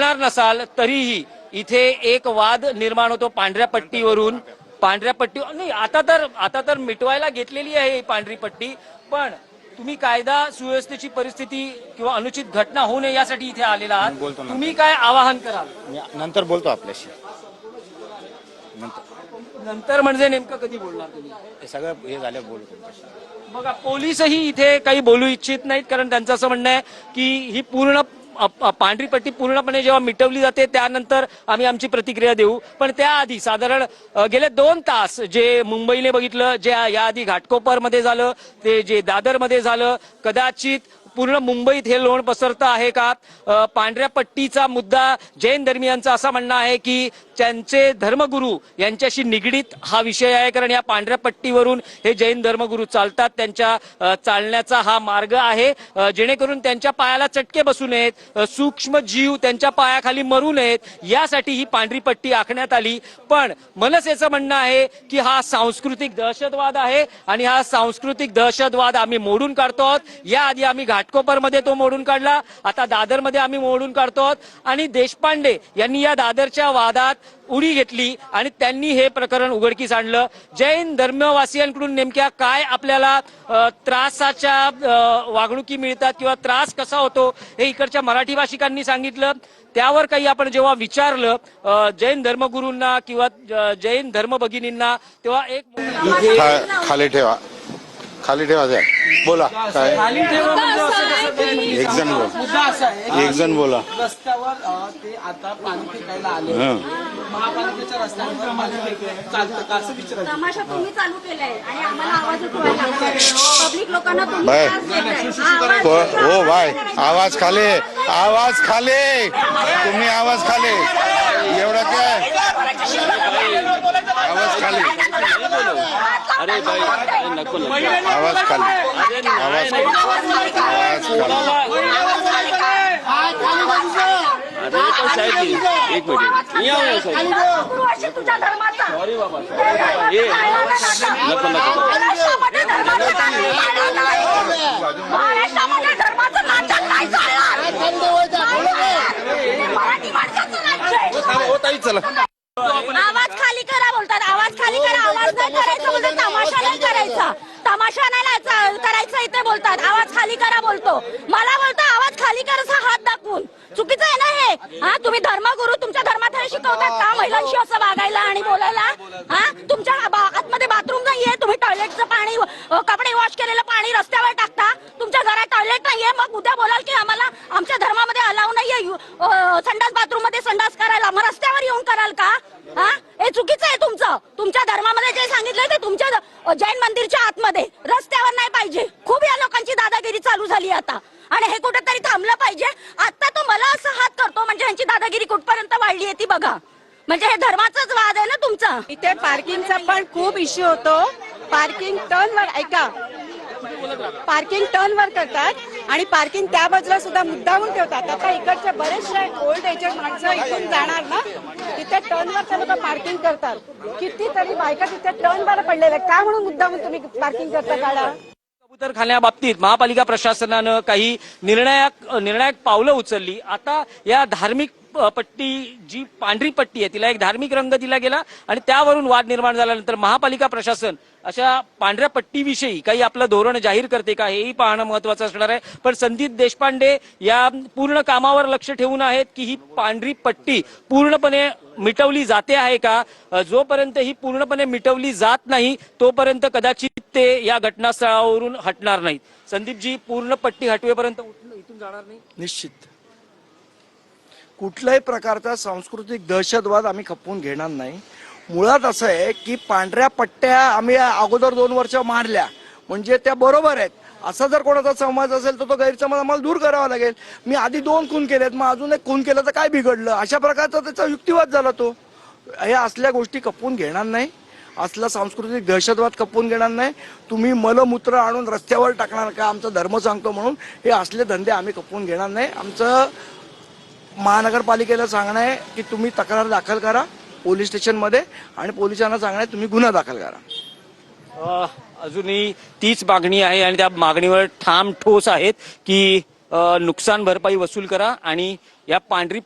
बघणार नसाल तरीही इथे एक वाद निर्माण होतो पांढऱ्या पट्टीवरून. पांढऱ्या पट्टी नाही, आता तर मिटवायला घेतलेली आहे ही पांढरी पट्टी, पण तुम्ही कायदा सुव्यवस्थेची परिस्थिती किंवा अनुचित घटना होऊ नये यासाठी इथे आलेला आहात. तुम्ही काय आवाहन कराल? नंतर बोलतो आपल्याशी. नंतर म्हणजे नेमकं कधी बोलणार तुम्ही? हे सगळं हे झालं बोलतो. बघा, पोलीसही इथे काही बोलू इच्छित नाहीत, कारण त्यांचं असं म्हणणं आहे की ही पूर्ण पांढरी पट्टी पूर्णपणे जेव्हा मिटवली जाते त्यानंतर आम्ही आमची प्रतिक्रिया देऊ. पण त्याआधी साधारण गेले 2 तास जे मुंबईने बघितलं, जे याआधी घाटकोपरमध्ये झालं, ते जे दादरमध्ये झालं, कदाचित पूर्ण मुंबईत हे लोण पसरतं आहे का? पांढऱ्या पट्टीचा मुद्दा जैन धर्मियांचा असं म्हणणं आहे की त्यांचे धर्मगुरू यांच्याशी निगडीत हा विषय आहे, कारण या पांढऱ्या पट्टीवरून हे जैन धर्मगुरू चालतात. त्यांच्या चालण्याचा हा मार्ग आहे, जेणेकरून त्यांच्या पायाला चटके बसू नयेत, सूक्ष्म जीव त्यांच्या पायाखाली मरू नयेत, यासाठी ही पांढरी पट्टी आखण्यात आली. पण मनसेचं म्हणणं आहे की हा सांस्कृतिक दहशतवाद आहे आणि हा सांस्कृतिक दहशतवाद आम्ही मोडून काढतो आहोत. याआधी आम्ही घाटकोपरमध्ये तो मोडून काढला, आता दादरमध्ये आम्ही मोडून काढतो आहोत. आणि देशपांडे यांनी या दादरच्या वादात उडी घेतली आणि त्यांनी हे प्रकरण उघडकीस आणलं. जैन धर्मवासियांकडून नेमक्या काय आपल्याला त्रासाच्या वागणुकी मिळतात किंवा त्रास कसा होतो हे इकडच्या मराठी भाषिकांनी सांगितलं. त्यावर काही आपण जेव्हा विचारलं जैन धर्मगुरूंना किंवा जैन धर्म भगिनींना, तेव्हा खाली ठेवा बोला. काय खाली ठेवा म्हणजे असं कसं काय? एक जण बोल, मुद्दा असा आहे, एक जण बोला. रस्त्यावर ते आता पाणी फेकायला आले, महापालिकेच्या रस्त्यांवर पाणी फेकायला चालतं का असं विचारायचं. तमाशा तुम्ही चालू केलाय आणि आम्हाला आवाज उठवायला लागलाय. पब्लिक लोकांना तुम्ही बाय. त्रास देताय. हो बाय, आवाज खाली, आवाज खाली, तुम्ही आवाज खाली. एवढं काय आवाज खाली, अरे बाई नको नको. आवाज खाली, आवाज खाली, आवाज खाली. अरे पण साहेब एक मिनिट या साहेब. गुरुवर्षी तुझ्या धर्माचा सॉरी बाबा, हे नको नको. महाराष्ट्रामध्ये धर्माचं नाटक नाही चालणार. मराठी माणसाचं राज्य आहे. आवाज खाली करा बोलतात, आवाज खाली करा. आवाज नाही करायचा बोलतात, तमाशा नाही करायचा, तमाशा नाही करायचा इथे बोलतात. आवाज खाली करा बोलतो, मला बोलतो आवाज खाली करायचा हात दाखवून. चुकीचं आहे ना हे? हा, तुम्ही धर्मगुरू तुमच्या धर्मात शिकवतात का महिलांशी असं वागायला आणि बोलायला? हा, तुमच्या आतमध्ये बाथरूम नाहीये, तुम्ही टॉयलेटचं पाणी, कपडे वॉश केलेलं पाणी रस्त्यावर टाकता. तुमच्या घरात टॉयलेट नाहीये, मग उद्या बोलाल की आम्हाला आमच्या धर्मामध्ये अलाव नाहीये संडास बाथरूम मध्ये संडास करायला, मग रस्त्यावर येऊन कराल का? हा, हे चुकीचं आहे तुमचं. तुमच्या धर्मामध्ये जे सांगितलंय ते तुमच्या जैन मंदिरच्या आतमध्ये, रस्त्यावर नाही पाहिजे. खूप या लोकांची दादागिरी चालू झाली आता आणि हे कुठेतरी थांबलं पाहिजे. आता तो मला असं हात करतो म्हणजे ह्यांची दादागिरी कुठपर्यंत वाढली आहे ती बघा. म्हणजे हे धर्माचाच वाद आहे ना तुमचा. इथे पार्किंगचा पण खूप इश्यू होतो. पार्किंग टर्नवर, ऐका, पार्किंग टर्नवर करतात आणि पार्किंग त्या बाजूला सुद्धा मुद्दामून ठेवतात. आता इकडचे बरेचसे ओल्ड एजेड माणसं इथून जाणार ना, तिथे टर्नवर ते लोक पार्किंग करतात. कितीतरी बायका तिथे टर्नवर पडलेल्या, का म्हणून मुद्दामून तुम्ही पार्किंग करता काढा. कबूतर खाण्याबाबतीत महापालिका प्रशासनानं काही निर्णायक पावलं उचलली. आता या धार्मिक पट्टी, जी पांढरी पट्टी आहे, तिला एक धार्मिक रंग दिला गेला आणि त्यावरून वाद निर्माण झाल्यानंतर महापालिका प्रशासन अशा पांढऱ्या पट्टीविषयी काही आपलं धोरण जाहीर करते का हेही पाहणं महत्वाचं असणार आहे. पण संदीप देशपांडे या पूर्ण कामावर लक्ष ठेवून आहेत की ही पांढरी पट्टी पूर्णपणे मिटवली जाते आहे का. जोपर्यंत ही पूर्णपणे मिटवली जात नाही तोपर्यंत कदाचित ते या घटनास्थळावरून हटणार नाहीत. संदीपजी, पूर्ण पट्टी हटवेपर्यंत इथून जाणार नाही? निश्चित कुठल्याही प्रकारचा सांस्कृतिक दहशतवाद आम्ही खपवून घेणार नाही. मुळात असं आहे की पांढऱ्या पट्ट्या आम्ही अगोदर 2 वर्ष मारल्या म्हणजे त्या बरोबर आहेत, असा जर कोणाचा समज असेल तर तो गैरसमज आम्हाला दूर करावा लागेल. मी आधी 2 खून केलेत, मग अजून 1 खून केलं तर काय बिघडलं, अशा प्रकारचा त्याचा युक्तिवाद झाला. तो हे असल्या गोष्टी खपवून घेणार नाही, असला सांस्कृतिक दहशतवाद खपवून घेणार नाही. तुम्ही मलमूत्र आणून रस्त्यावर टाकणार का आमचा धर्म सांगतो म्हणून, हे असले धंदे आम्ही खपवून घेणार नाही. आमचं महानगरपालिकेला सांगणं आहे की तुम्ही तक्रार दाखल करा पोलीस स्टेशनमध्ये आणि पोलिसांना सांगणं आहे तुम्ही गुन्हा दाखल करा. अजूनही तीच मागणी आहे आणि त्या मागणीवर ठाम ठोस आहेत की नुकसान भरपाई वसूल करा आणि या पांढरी